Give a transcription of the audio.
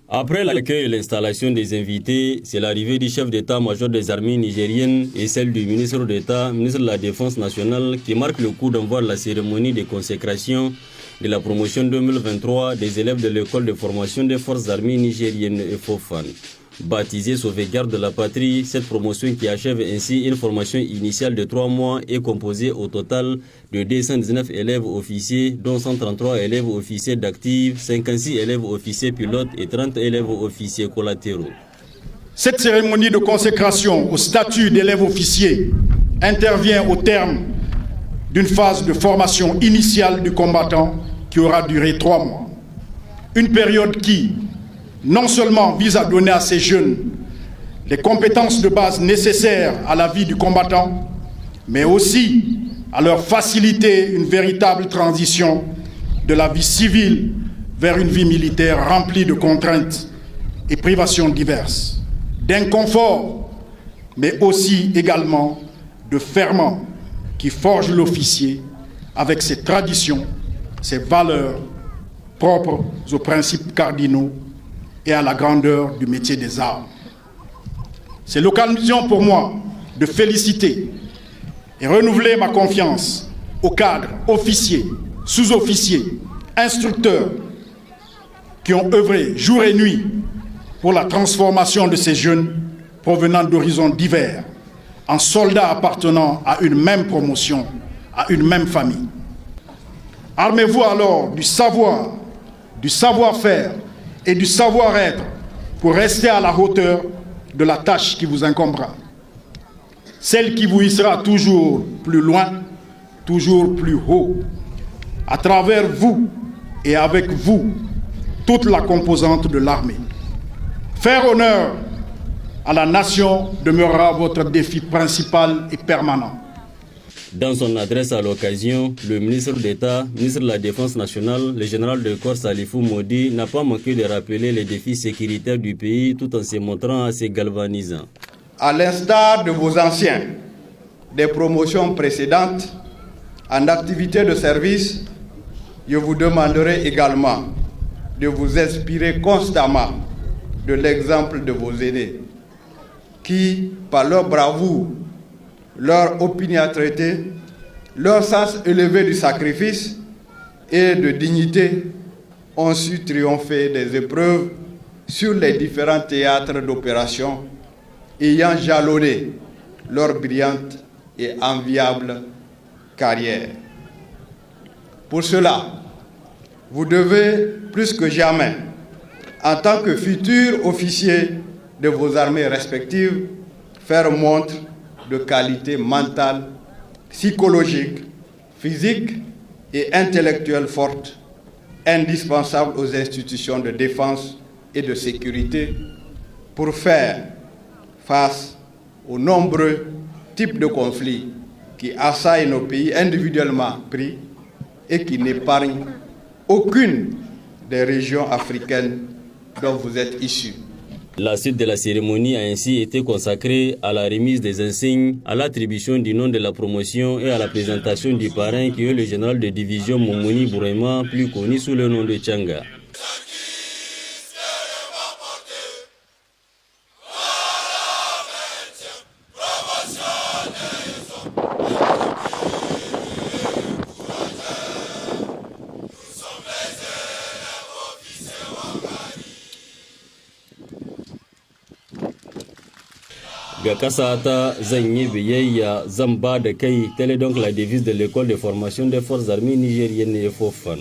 Après l'accueil et l'installation des invités, c'est l'arrivée du chef d'état-major des armées nigériennes et celle du ministre d'État, ministre de la Défense nationale, qui marque le coup d'envoi de la cérémonie de consécration de la promotion 2023 des élèves de l'école de formation des forces armées nigériennes EFOFAN. Baptisée Sauvegarde de la patrie, cette promotion qui achève ainsi une formation initiale de 3 mois est composée au total de 219 élèves officiers, dont 133 élèves officiers d'actifs, 56 élèves officiers pilotes et 30 élèves officiers collatéraux. Cette cérémonie de consécration au statut d'élève officier intervient au terme d'une phase de formation initiale du combattant qui aura duré 3 mois. Une période qui non seulement vise à donner à ces jeunes les compétences de base nécessaires à la vie du combattant, mais aussi à leur faciliter une véritable transition de la vie civile vers une vie militaire remplie de contraintes et privations diverses, d'inconfort, mais aussi également de ferment qui forge l'officier avec ses traditions, ses valeurs propres aux principes cardinaux et à la grandeur du métier des armes. C'est l'occasion pour moi de féliciter et renouveler ma confiance aux cadres, officiers, sous-officiers, instructeurs qui ont œuvré jour et nuit pour la transformation de ces jeunes provenant d'horizons divers en soldats appartenant à une même promotion, à une même famille. Armez-vous alors du savoir, du savoir-faire et du savoir-être pour rester à la hauteur de la tâche qui vous incombera. Celle qui vous hissera toujours plus loin, toujours plus haut. À travers vous et avec vous, toute la composante de l'armée. Faire honneur à la nation demeurera votre défi principal et permanent. Dans son adresse à l'occasion, le ministre d'État, ministre de la Défense nationale, le général de corps Salifou Modi, n'a pas manqué de rappeler les défis sécuritaires du pays tout en se montrant assez galvanisant. À l'instar de vos anciens, des promotions précédentes, en activité de service, je vous demanderai également de vous inspirer constamment de l'exemple de vos aînés, qui, par leur bravoure, leur opiniâtreté, leur sens élevé du sacrifice et de dignité ont su triompher des épreuves sur les différents théâtres d'opération ayant jalonné leur brillante et enviable carrière. Pour cela, vous devez plus que jamais, en tant que futurs officiers de vos armées respectives, faire montre de qualité mentale, psychologique, physique et intellectuelle forte, indispensable aux institutions de défense et de sécurité pour faire face aux nombreux types de conflits qui assaillent nos pays individuellement pris et qui n'épargnent aucune des régions africaines dont vous êtes issus. La suite de la cérémonie a ainsi été consacrée à la remise des insignes, à l'attribution du nom de la promotion et à la présentation du parrain qui est le général de division Momoni Bourema, plus connu sous le nom de Tchanga. Ga kasata zan yi biyayya zan ba da kai, telle donc la devise de l'école de formation des forces armées nigériennes EFOFAN.